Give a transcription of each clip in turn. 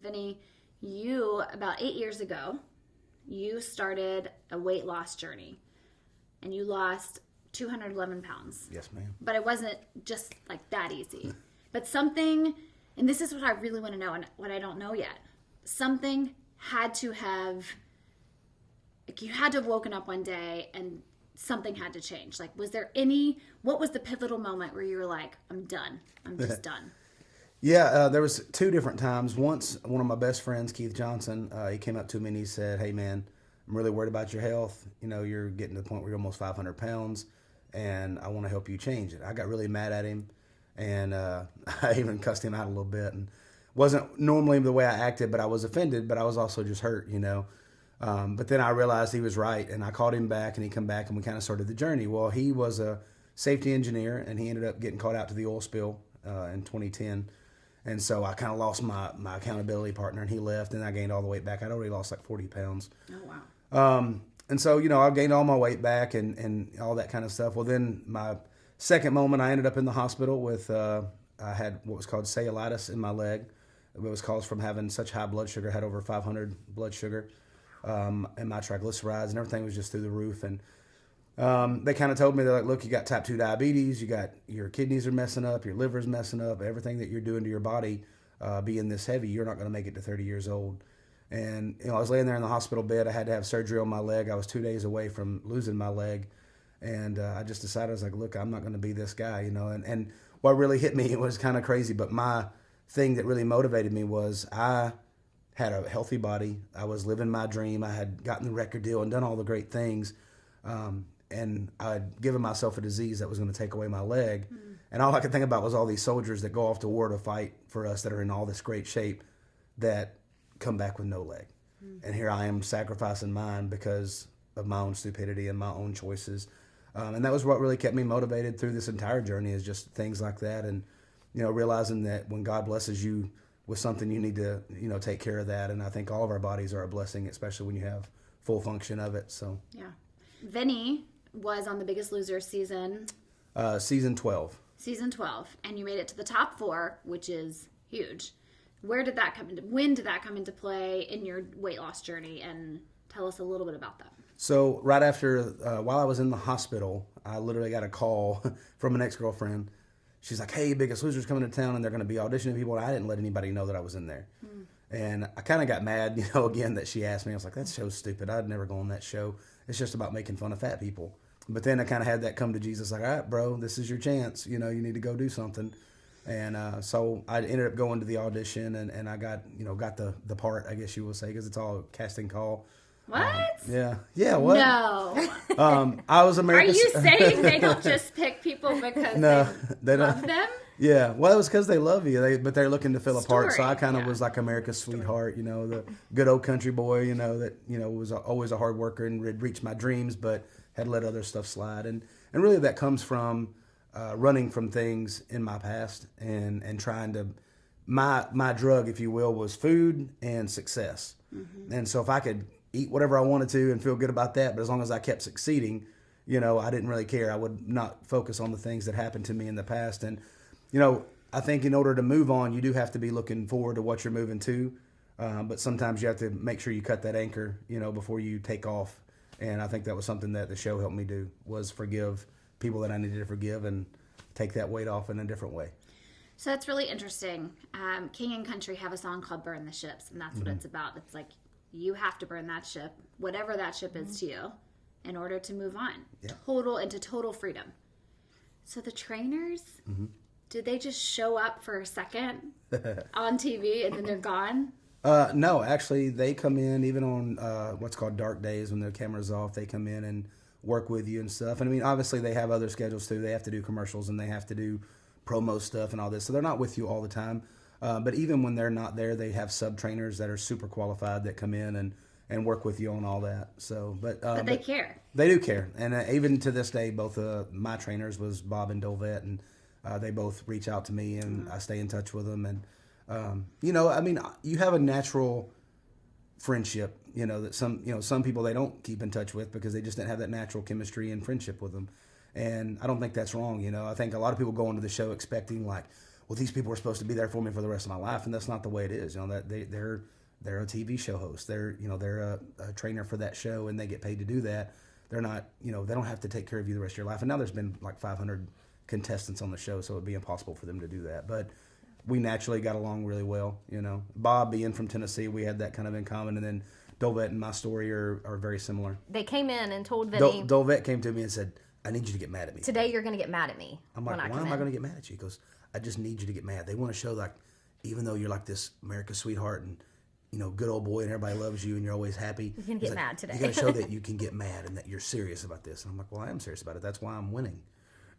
Vinny, you, about 8 years ago, you started a weight loss journey. And you lost 211 pounds. Yes, ma'am. But it wasn't just like that easy. But something, and this is what I really want to know and what I don't know yet. Something had to have, like you had to have woken up one day and something had to change. Like, what was the pivotal moment where you were like, I'm done. I'm just done. Yeah, there was 2 different times. Once, one of my best friends, Keith Johnson, he came up to me and he said, hey, man, I'm really worried about your health. You're getting to the point where you're almost 500 pounds, and I want to help you change it. I got really mad at him, and I even cussed him out a little bit. And wasn't normally the way I acted, but I was offended, but I was also just hurt, But then I realized he was right, and I called him back, and he come back, and we kind of started the journey. Well, he was a safety engineer, and he ended up getting caught out to the oil spill in 2010. And so I kind of lost my accountability partner, and he left, and I gained all the weight back. I'd already lost like 40 pounds. Oh, wow. And so, I gained all my weight back and all that kind of stuff. Well, then my second moment, I ended up in the hospital with, I had what was called cellulitis in my leg. It was caused from having such high blood sugar, had over 500 blood sugar, and my triglycerides and everything was just through the roof. And they kind of told me, they're like, look, you got type 2 diabetes, your kidneys are messing up, your liver's messing up, everything that you're doing to your body being this heavy, you're not going to make it to 30 years old. And, I was laying there in the hospital bed. I had to have surgery on my leg. I was 2 days away from losing my leg. And I just decided, I was like, look, I'm not going to be this guy, And what really hit me, it was kind of crazy, but my thing that really motivated me was I had a healthy body. I was living my dream. I had gotten the record deal and done all the great things. And I had given myself a disease that was going to take away my leg. Mm. And all I could think about was all these soldiers that go off to war to fight for us that are in all this great shape that come back with no leg. Mm. And here I am sacrificing mine because of my own stupidity and my own choices. And that was what really kept me motivated through this entire journey, is just things like that. And, realizing that when God blesses you with something, you need to, take care of that. And I think all of our bodies are a blessing, especially when you have full function of it. So, yeah. Vinny was on The Biggest Loser season 12. Season 12. And you made it to the top 4, which is huge. When did that come into play in your weight loss journey? And tell us a little bit about that. So right after, while I was in the hospital, I literally got a call from an ex-girlfriend. She's like, hey, Biggest Loser's coming to town and they're going to be auditioning people. And I didn't let anybody know that I was in there. Mm. And I kind of got mad, again, that she asked me. I was like, that show's stupid. I'd never go on that show. It's just about making fun of fat people. But then I kind of had that come to Jesus, like, all right, bro, this is your chance. You need to go do something. And so I ended up going to the audition, and I got the part, I guess you will say, because it's all a casting call. What? Yeah. What? No. I was America's. Are you saying they don't just pick people because they love them? Yeah. Well, it was because they love you, but they're looking to fill a part. So I kind of was like America's sweetheart, the good old country boy, that was always a hard worker and had reached my dreams, but had let other stuff slide. And really that comes from running from things in my past and trying to. My drug, if you will, was food and success. Mm-hmm. And so if I could eat whatever I wanted to and feel good about that, but as long as I kept succeeding, I didn't really care. I would not focus on the things that happened to me in the past. And, I think in order to move on, you do have to be looking forward to what you're moving to. But sometimes you have to make sure you cut that anchor, before you take off. And I think that was something that the show helped me do, was forgive people that I needed to forgive and take that weight off in a different way. So that's really interesting. King and Country have a song called Burn the Ships, and that's what it's about. It's like, you have to burn that ship, whatever that ship is to you, in order to move on. Yeah. Total freedom. So the trainers, did they just show up for a second on TV and then they're gone? No, actually, they come in even on what's called dark days when the camera's off. They come in and work with you and stuff. And I mean, obviously, they have other schedules too. They have to do commercials and they have to do promo stuff and all this. So they're not with you all the time. But even when they're not there, they have sub-trainers that are super qualified that come in and work with you on all that. So, but they care. They do care. And even to this day, both my trainers was Bob and Dolvette, and they both reach out to me, and I stay in touch with them. And, you have a natural friendship, that some people they don't keep in touch with because they just didn't have that natural chemistry and friendship with them. And I don't think that's wrong. I think a lot of people go into the show expecting like, well, these people are supposed to be there for me for the rest of my life, and that's not the way it is. You know, that they're a TV show host. They're a trainer for that show, and they get paid to do that. They're not, they don't have to take care of you the rest of your life. And now there's been like 500 contestants on the show, so it'd be impossible for them to do that. But we naturally got along really well. Bob being from Tennessee, we had that kind of in common, and then Dolvette and my story are very similar. They came in and told Vinny. Dolvette came to me and said, I need you to get mad at me. Today you're going to get mad at me. I'm like, why am I going to get mad at you? He goes, I just need you to get mad. They want to show, like, even though you're like this America's sweetheart and, good old boy and everybody loves you and you're always happy. You can get mad today. You got to show that you can get mad and that you're serious about this. And I'm like, well, I am serious about it. That's why I'm winning.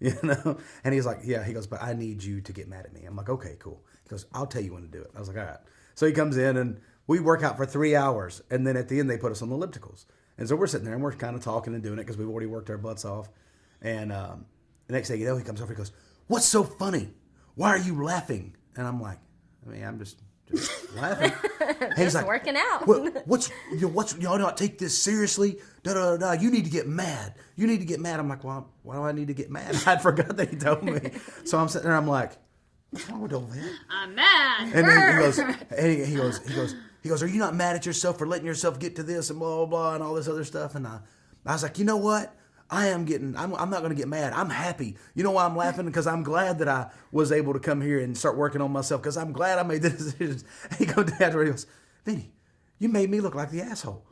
And he's like, yeah. He goes, but I need you to get mad at me. I'm like, okay, cool. He goes, I'll tell you when to do it. I was like, all right. So he comes in and we work out for 3 hours. And then at the end, they put us on the ellipticals. And so we're sitting there and we're kind of talking and doing it because we've already worked our butts off. And the next thing you know, he comes over, he goes, what's so funny? Why are you laughing? And I'm like, I'm just laughing. And he's like, working out. What's y'all not take this seriously? You need to get mad. You need to get mad. I'm like, well, why do I need to get mad? I forgot that he told me. So I'm sitting there, I'm like, what's wrong with old man? I'm mad. And then he goes, are you not mad at yourself for letting yourself get to this and blah, blah, blah, and all this other stuff? And I was like, you know what? I'm not going to get mad. I'm happy. You know why I'm laughing? Because I'm glad that I was able to come here and start working on myself because I'm glad I made the decisions. He goes down and he goes, Vinny, you made me look like the asshole.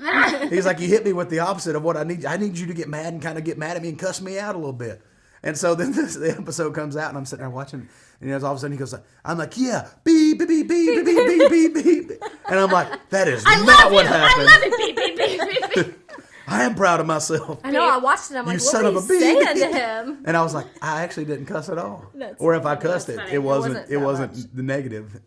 He's like, you hit me with the opposite of what I need. I need you to get mad and kind of get mad at me and cuss me out a little bit. And so then the episode comes out and I'm sitting there watching and all of a sudden he goes, I'm like, yeah, beep, beep, beep, beep, beep, beep, beep, beep. And I'm like, that is not what happened. I love it, beep, beep, beep, beep, beep. I am proud of myself. I know. I watched it. I'm like, you son of a saying to him? And I was like, I actually didn't cuss at all. Or if I cussed it wasn't that the negative,